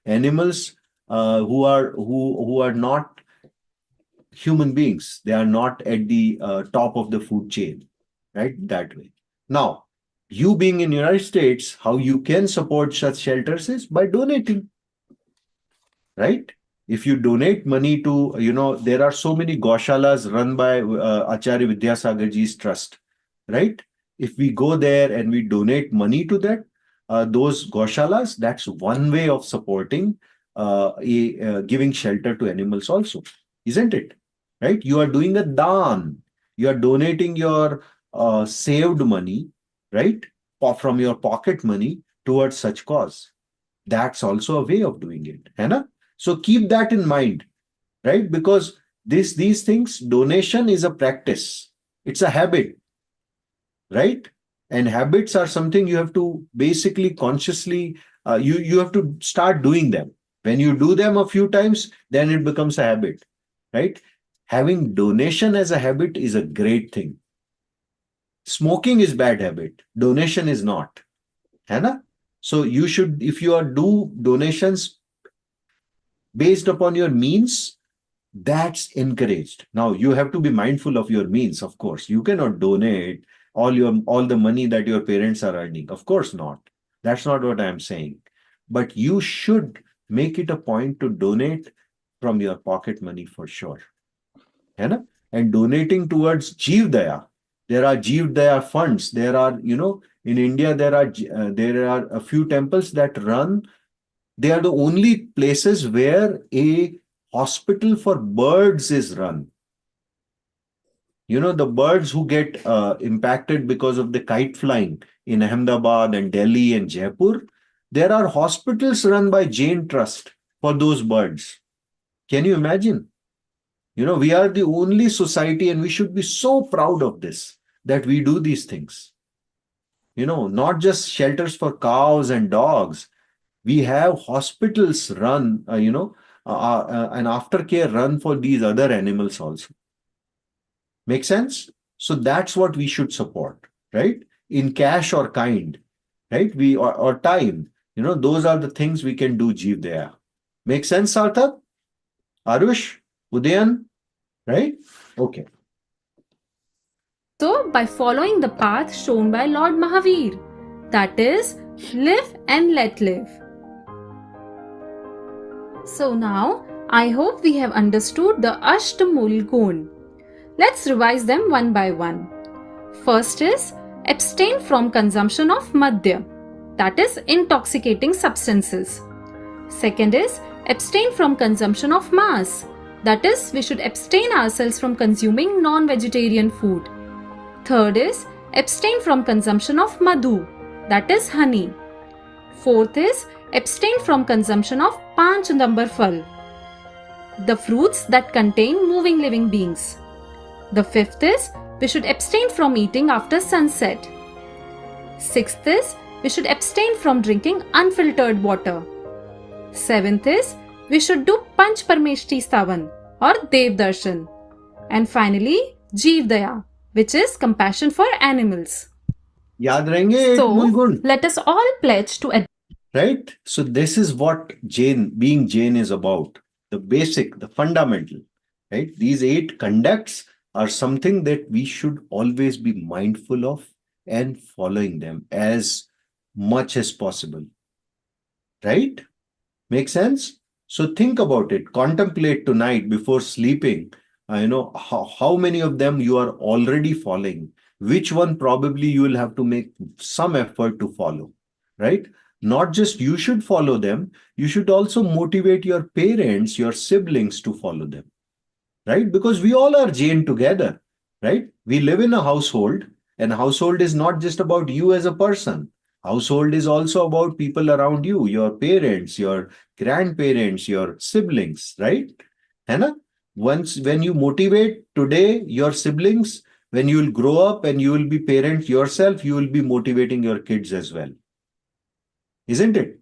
animals who are not human beings. They are not at the top of the food chain, right? That way. Now, you being in United States, how you can support such shelters is by donating, right? If you donate money to, there are so many Gaushalas run by Acharya Vidyasagar ji's trust, right? If we go there and we donate money to that, those Gaushalas, that's one way of supporting giving shelter to animals also, isn't it? Right? You are doing a daan. You are donating your saved money, right, from your pocket money towards such cause. That's also a way of doing it. Hai na? So keep that in mind, right? Because these things, donation is a practice. It's a habit, right? And habits are something you have to basically consciously, you have to start doing them. When you do them a few times, then it becomes a habit, right? Having donation as a habit is a great thing. Smoking is bad habit. Donation is not. Hai na? So you should, if you are do donations based upon your means, that's encouraged. Now you have to be mindful of your means, of course. You cannot donate all the money that your parents are earning. Of course not. That's not what I'm saying. But you should make it a point to donate from your pocket money for sure. Hai na? And donating towards Jeev Daya. There are Jeev Daya funds. There are, in India, there are a few temples that run. They are the only places where a hospital for birds is run. The birds who get impacted because of the kite flying in Ahmedabad and Delhi and Jaipur, there are hospitals run by Jain Trust for those birds. Can you imagine? We are the only society, and we should be so proud of this, that we do these things. Not just shelters for cows and dogs. We have hospitals run, an aftercare run for these other animals also. Make sense? So that's what we should support, right? In cash or kind, right? Or time. Those are the things we can do, Jeev Daya. Make sense, Sarthak? Arush? Udayan? Right? Okay. So, by following the path shown by Lord Mahavir, that is, live and let live. So now, I hope we have understood the Ashtamul Gun. Let's revise them one by one. First is abstain from consumption of madhya, that is intoxicating substances. Second is abstain from consumption of mas, that is we should abstain ourselves from consuming non-vegetarian food. Third is abstain from consumption of madhu, that is honey. Fourth is abstain from consumption of panch number phal, the fruits that contain moving living beings. The fifth is we should abstain from eating after sunset. Sixth is we should abstain from drinking unfiltered water. Seventh is we should do Panch Parmeshti Stavan or Dev Darshan. And finally, Jeev Daya, which is compassion for animals. Yaad rahenge So, Mul Gun. let us all pledge to Right? So this is what being Jain is about. The basic, the fundamental, right? These 8 conducts are something that we should always be mindful of and following them as much as possible. Right? Make sense? So think about it. Contemplate tonight before sleeping. How many of them you are already following. Which one probably you will have to make some effort to follow. Right? Not just you should follow them. You should also motivate your parents, your siblings to follow them. Right? Because we all are Jain together. Right? We live in a household, and household is not just about you as a person. Household is also about people around you, your parents, your grandparents, your siblings, right? Hannah? When you motivate today your siblings, when you will grow up and you will be parent yourself, you will be motivating your kids as well. Isn't it?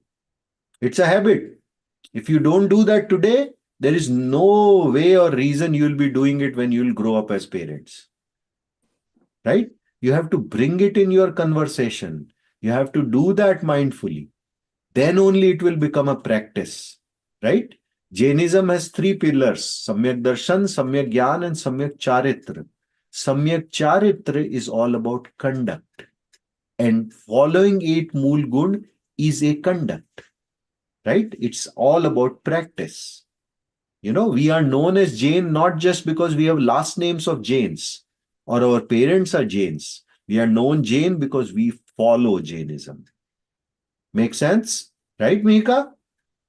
It's a habit. If you don't do that today, there is no way or reason you will be doing it when you will grow up as parents. Right? You have to bring it in your conversation. You have to do that mindfully. Then only it will become a practice, right? Jainism has 3 pillars: Samyak Darshan, Samyak Gyan, and Samyak Charitra. Samyak Charitra is all about conduct. And following 8 Mool Gun is a conduct, right? It's all about practice. You know, we are known as Jain not just because we have last names of Jains or our parents are Jains. We are known Jain because we follow Jainism. Make sense? Right, Mihika?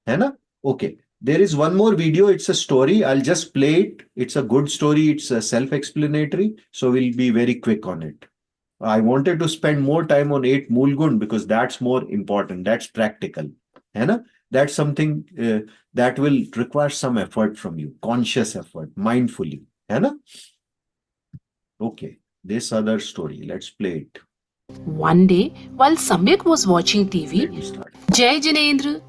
Hai na? Okay. There is one more video. It's a story. I'll just play it. It's a good story. It's self-explanatory. So we'll be very quick on it. I wanted to spend more time on 8 Mool Gun because that's more important. That's practical. Hai na? That's something that will require some effort from you. Conscious effort. Mindfully. Hai na? Okay. This other story. Let's play it. One day, while Samyak was watching TV, Let me start. Jai Jinendra,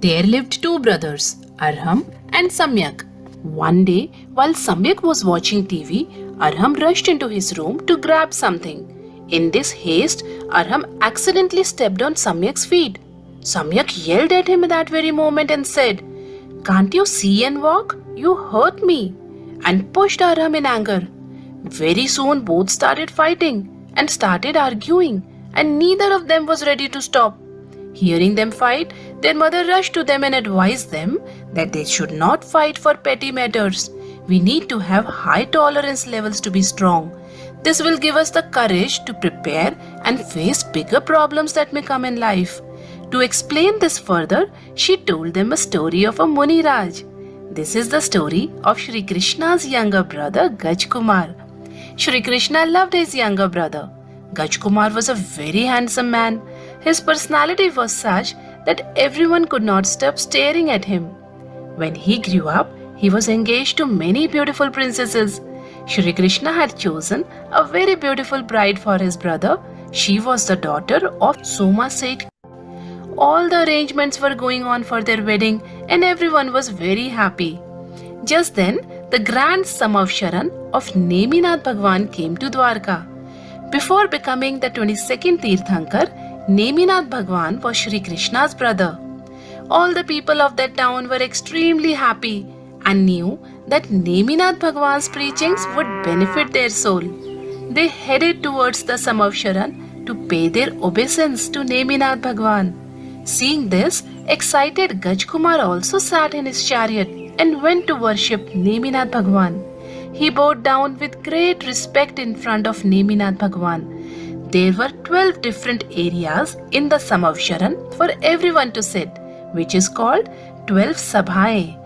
there lived 2 brothers, Arham and Samyak. One day, while Samyak was watching TV, Arham rushed into his room to grab something. In this haste, Arham accidentally stepped on Samyak's feet. Samyak yelled at him at that very moment and said, "Can't you see and walk? You hurt me," and pushed Arham in anger. Very soon, both started fighting and started arguing, and neither of them was ready to stop. Hearing them fight, their mother rushed to them and advised them that they should not fight for petty matters. We need to have high tolerance levels to be strong. This will give us the courage to prepare and face bigger problems that may come in life. To explain this further, she told them a story of a Muni Raj. This is the story of Shri Krishna's younger brother Gaj Kumar. Shri Krishna loved his younger brother. Gaj Kumar was a very handsome man. His personality was such that everyone could not stop staring at him. When he grew up, he was engaged to many beautiful princesses. Shri Krishna had chosen a very beautiful bride for his brother. She was the daughter of Soma Seth. All the arrangements were going on for their wedding and everyone was very happy. Just then, the grand Samavsharan of Neminath Bhagwan came to Dwarka. Before becoming the 22nd Tirthankar, Neminath Bhagwan was Shri Krishna's brother. All the people of that town were extremely happy and knew that Neminath Bhagwan's preachings would benefit their soul. They headed towards the Samavsharan to pay their obeisance to Neminath Bhagwan. Seeing this, excited Gaj Kumar also sat in his chariot and went to worship Neminath Bhagwan. He bowed down with great respect in front of Neminath Bhagwan. There were 12 different areas in the Samavsharan for everyone to sit, which is called 12 Sabhaye.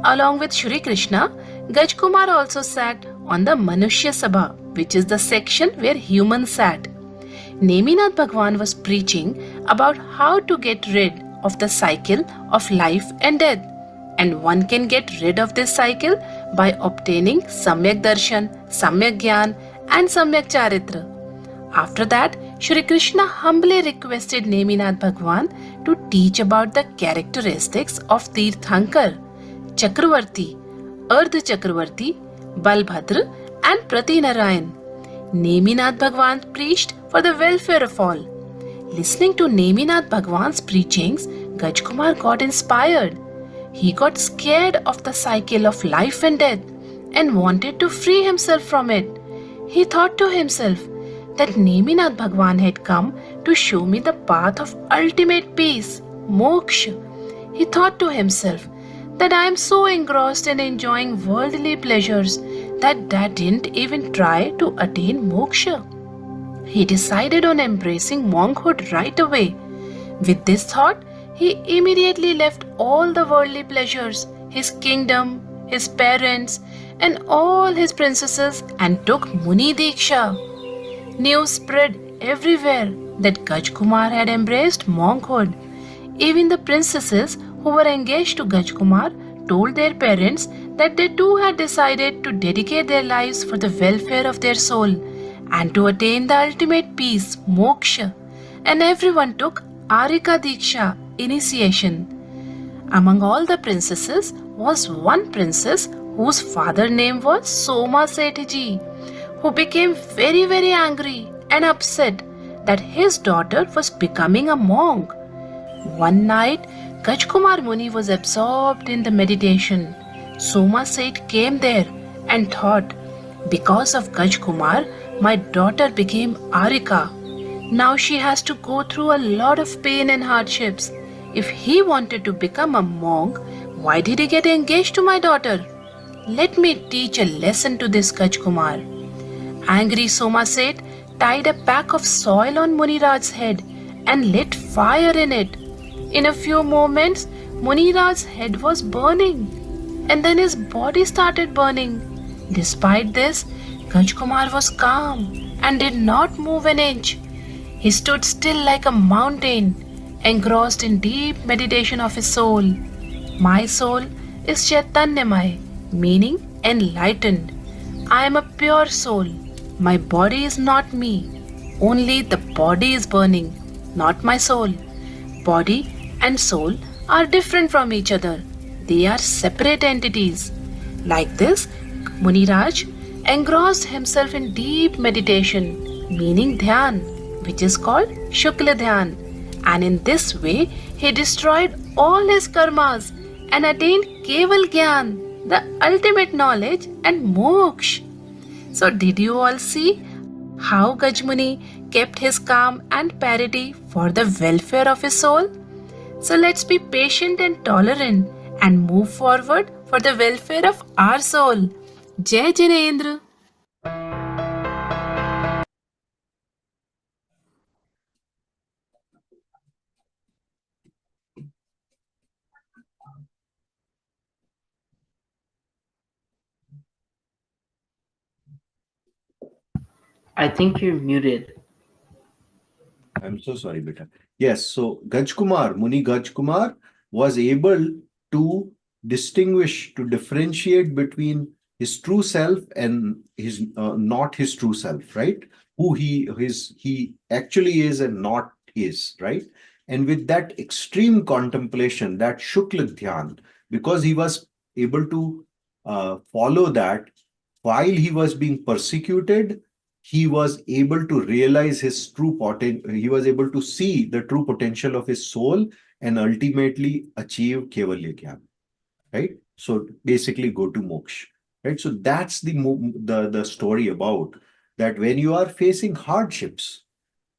Along with Shri Krishna, Gaj Kumar also sat on the Manushya Sabha, which is the section where humans sat. Neminath Bhagwan was preaching about how to get rid of the cycle of life and death. And one can get rid of this cycle by obtaining Samyak Darshan, Samyak Gyan and Samyak Charitra. After that, Shri Krishna humbly requested Neminath Bhagwan to teach about the characteristics of Tirthankar, Chakravarti, Ardha Chakravarti, Balbhadra and Pratinarayan. Neminath Bhagwan preached for the welfare of all. Listening to Neminath Bhagwan's preachings, Gaj Kumar got inspired. He got scared of the cycle of life and death and wanted to free himself from it. He thought to himself that Neminath Bhagwan had come to show me the path of ultimate peace, moksha. He thought to himself that I am so engrossed in enjoying worldly pleasures that I didn't even try to attain moksha. He decided on embracing monkhood right away. With this thought, he immediately left all the worldly pleasures, his kingdom, his parents, and all his princesses and took Muni Diksha. News spread everywhere that Gaj Kumar had embraced monkhood. Even the princesses who were engaged to Gaj Kumar told their parents that they too had decided to dedicate their lives for the welfare of their soul and to attain the ultimate peace, moksha. And everyone took Arika Diksha, initiation. Among all the princesses was one princess whose father name was Soma Sethji, who became very angry and upset that his daughter was becoming a monk. One night, Gajkumar Muni was absorbed in the meditation. Soma Seth came there and thought, because of Gajkumar, my daughter became Arika. Now she has to go through a lot of pain and hardships. If he wanted to become a monk, why did he get engaged to my daughter? Let me teach a lesson to this Gajkumar. Angry Soma Seth tied a pack of soil on Muniraj's head and lit fire in it. In a few moments, Muniraj's head was burning, and then his body started burning. Despite this, Gajkumar was calm and did not move an inch. He stood still like a mountain, engrossed in deep meditation of his soul. My soul is Chaitanyamay, meaning enlightened. I am a pure soul. My body is not me. Only the body is burning, not my soul. Body and soul are different from each other. They are separate entities. Like this, Muniraj engrossed himself in deep meditation, meaning dhyan, which is called Shukla Dhyan. And in this way, he destroyed all his karmas and attained Keval Gyan, the ultimate knowledge and moksha. So, did you all see how Gajmuni kept his calm and parity for the welfare of his soul? So, let's be patient and tolerant and move forward for the welfare of our soul. Jai Jinendra! I think you're muted. I'm so sorry, beta. Yes, so Gajkumar, Muni Gajkumar was able to distinguish, to differentiate between his true self and his not his true self, right? Who he actually is and not is, right? And with that extreme contemplation, that Shukla Dhyan, because he was able to follow that while he was being persecuted, he was able to realize his true potential. He was able to see the true potential of his soul and ultimately achieve Kevalya Gyan, right? So basically go to moksha, right? So that's the story about that. When you are facing hardships,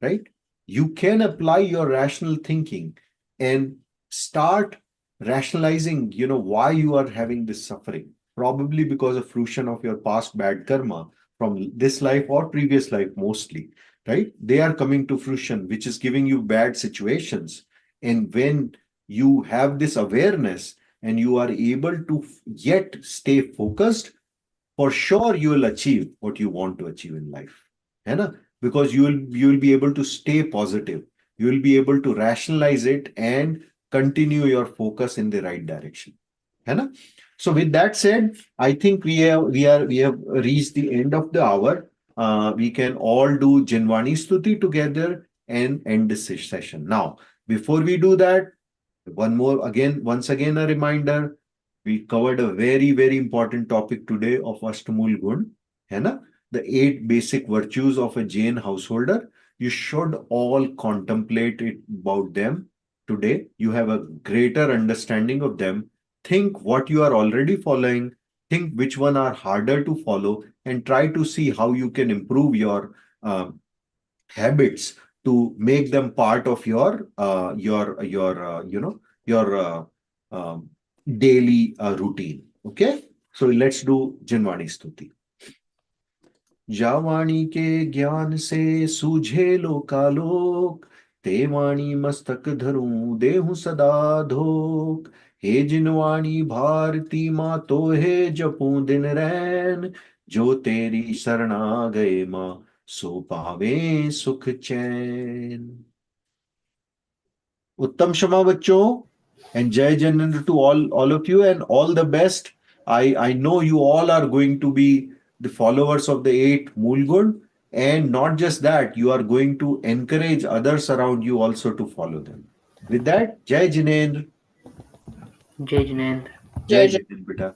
right, you can apply your rational thinking and start rationalizing, why you are having this suffering, probably because of fruition of your past bad karma from this life or previous life mostly, right? They are coming to fruition, which is giving you bad situations. And when you have this awareness and you are able to yet stay focused, for sure you will achieve what you want to achieve in life. Because you will be able to stay positive. You will be able to rationalize it and continue your focus in the right direction. So with that said, I think we have reached the end of the hour. We can all do Jinwani Stuti together and end this session. Now, before we do that, once again a reminder, we covered a very, very important topic today of Ashtamul Gun, the 8 basic virtues of a Jain householder. You should all contemplate about them today. You have a greater understanding of them. Think what you are already following, think which one are harder to follow, and try to see how you can improve your habits to make them part of your daily routine. Okay, so let's do Jinwani Stuti. जावाणी के ज्ञान से सूझे लोकालोक, ते वाणी मस्तक धरूं देहु सदा धोक। हे जिनवाणी भारती माँ तो हे जपूं दिन रैन, जो तेरी शरणा गए माँ सो पावे सुख चैन। उत्तम क्षमा बच्चों, and Jai Jinendra to all of you, and all the best. I know you all are going to be the followers of the 8 Moolgun, and not just that, you are going to encourage others around you also to follow them. With that, Jai Jinendra. Jai Jinendra. Jai Jinendra, beta.